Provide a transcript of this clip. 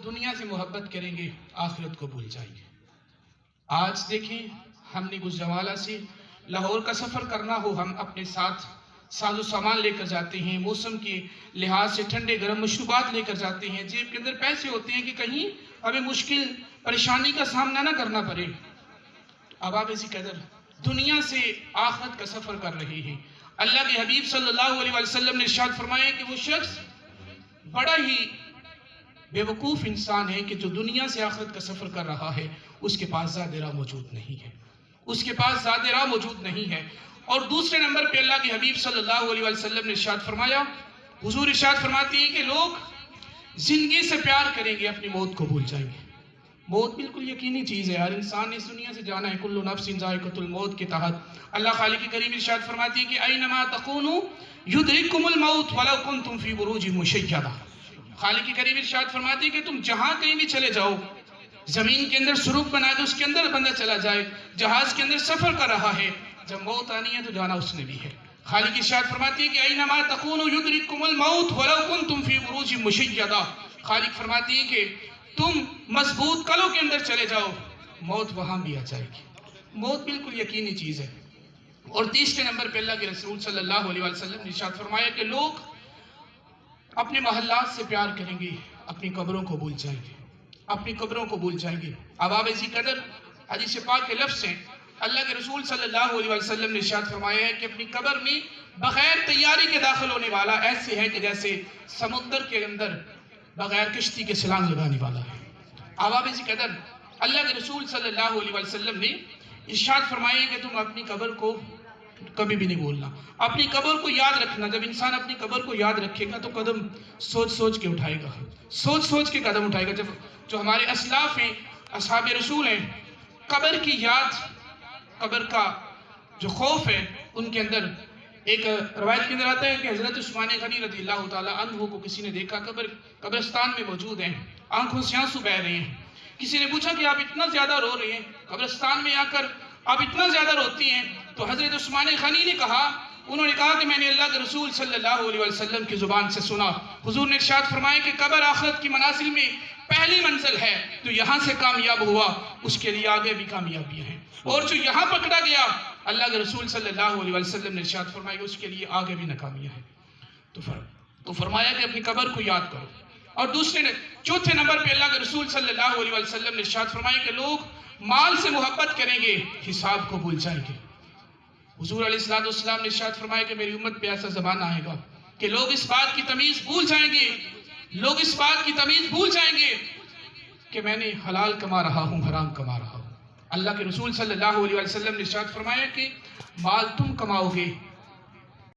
دنیا سے محبت کریں گے آخرت کو بھول جائیں گے۔ آج دیکھیں ہم نے گجرانوالہ سے لاہور کا سفر کرنا ہو، ہم اپنے ساتھ ساز و سامان لے کر جاتے ہیں، موسم کے لحاظ سے ٹھنڈے گرم مشروبات لے کر جاتے ہیں، جیب کے اندر پیسے ہوتے ہیں کہ کہیں ہمیں مشکل پریشانی کا سامنا نہ کرنا پڑے۔ اب آپ اسی قدر دنیا سے آخرت کا سفر کر رہے ہیں۔ اللہ کے حبیب صلی اللہ علیہ وسلم نے ارشاد فرمایا کہ وہ شخص بڑا ہی بے وقوف انسان ہے کہ جو دنیا سے آخرت کا سفر کر رہا ہے، اس کے پاس زاد راہ موجود نہیں ہے، اس کے پاس زاد راہ موجود نہیں ہے۔ اور دوسرے نمبر پہ اللہ کے حبیب صلی اللہ علیہ وسلم نے ارشاد فرمایا، حضور ارشاد فرماتی ہیں کہ لوگ زندگی سے پیار کریں گے، اپنی موت کو بھول جائیں گے۔ موت بالکل یقینی چیز ہے، ہر انسان نے اس دنیا سے جانا ہے، کل نفس ذائقۃ الموت کے تحت اللہ خالق کریم ارشاد فرماتی ہے کہ اینما تکونوا یدرککم الموت ولو کنتم فی بروج مشیدہ۔ خالق کریم ارشاد فرماتی ہے کہ تم جہاں کہیں بھی چلے جاؤ، زمین کے اندر سرخ بنا دو، اس کے اندر بندہ چلا جائے، جہاز کے اندر سفر کر رہا ہے، جب موت آنی ہے تو جانا اس نے بھی ہے۔ خالق ارشاد فرماتی ہے کہ اینما تکونوا یدرککم الموت ولو کنتم فی بروج مشیدہ۔ خالق فرماتی ہے کہ تم مضبوط قلعوں کے اندر چلے جاؤ، موت وہاں بھی آ جائے گی۔ موت بالکل یقینی چیز ہے۔ اور تیسرے نمبر پہ اللہ کے رسول صلی اللہ علیہ وسلم نے ارشاد فرمایا کہ لوگ اپنے محلات سے پیار کریں گے، اپنی قبروں کو بھول جائیں گے، اپنی قبروں کو بھول جائیں گے۔ اب آپ اسی قدر حدیث پاک کے لفظ ہیں، اللہ کے رسول صلی اللہ علیہ وسلم نے ارشاد فرمایا ہے کہ اپنی قبر میں بغیر تیاری کے داخل ہونے والا ایسے ہے کہ جیسے سمندر کے اندر بغیر کشتی کے چھلانگ لگانے والا ہے۔ اب آپ اسی قدر اللہ کے رسول صلی اللہ علیہ وسلم نے ارشاد فرمایا ہے کہ تم اپنی قبر کو کبھی بھی نہیں بولنا، اپنی قبر کو یاد رکھنا۔ جب انسان اپنی قبر کو یاد رکھے گا تو قدم سوچ سوچ کے اٹھائے گا، سوچ سوچ کے قدم اٹھائے گا۔ جب جو ہمارے اسلاف ہیں، اصحاب رسول ہیں، قبر کی یاد، قبر کا جو خوف ہے ان کے اندر، ایک روایت کے اندر آتا ہے کہ حضرت عثمان غنی رضی اللہ تعالیٰ عنہ کو کسی نے دیکھا قبرستان میں موجود ہیں، آنکھوں سے آنسو بہہ رہے ہیں۔ کسی نے پوچھا کہ آپ اتنا زیادہ رو رہے ہیں، قبرستان میں آ کر آپ اتنا زیادہ روتی ہیں؟ تو حضرت عثمان غنی نے کہا، انہوں نے کہا کہ میں نے اللہ کے رسول صلی اللہ علیہ وسلم کی زبان سے سنا، حضور نے ارشاد فرمایا کہ قبر آخرت کی منازل میں پہلی منزل ہے، تو یہاں سے کامیاب ہوا اس کے لیے آگے بھی کامیابیاں ہیں، اور جو یہاں پکڑا گیا اللہ کے رسول صلی اللہ علیہ وسلم نے ارشاد فرمایا کہ اس کے لیے آگے بھی ناکامیاں ہیں۔ تو فرمایا کہ اپنی قبر کو یاد کرو۔ اور چوتھے نمبر پہ اللہ کے رسول صلی اللہ علیہ وسلم نے ارشاد فرمایا کہ لوگ مال سے محبت کریں گے، حساب کو بھول جائیں گے۔ حضور علیہ السلام نے ارشاد فرمایا کہ میری امت پہ ایسا زمانہ آئے گا کہ لوگ اس بات کی تمیز بھول جائیں گے، لوگ اس بات کی تمیز بھول جائیں گے کہ میں نے حلال کما رہا ہوں، حرام کما رہا ہوں۔ اللہ کے رسول صلی اللہ علیہ وسلم نے ارشاد فرمایا کہ مال تم کماؤ گے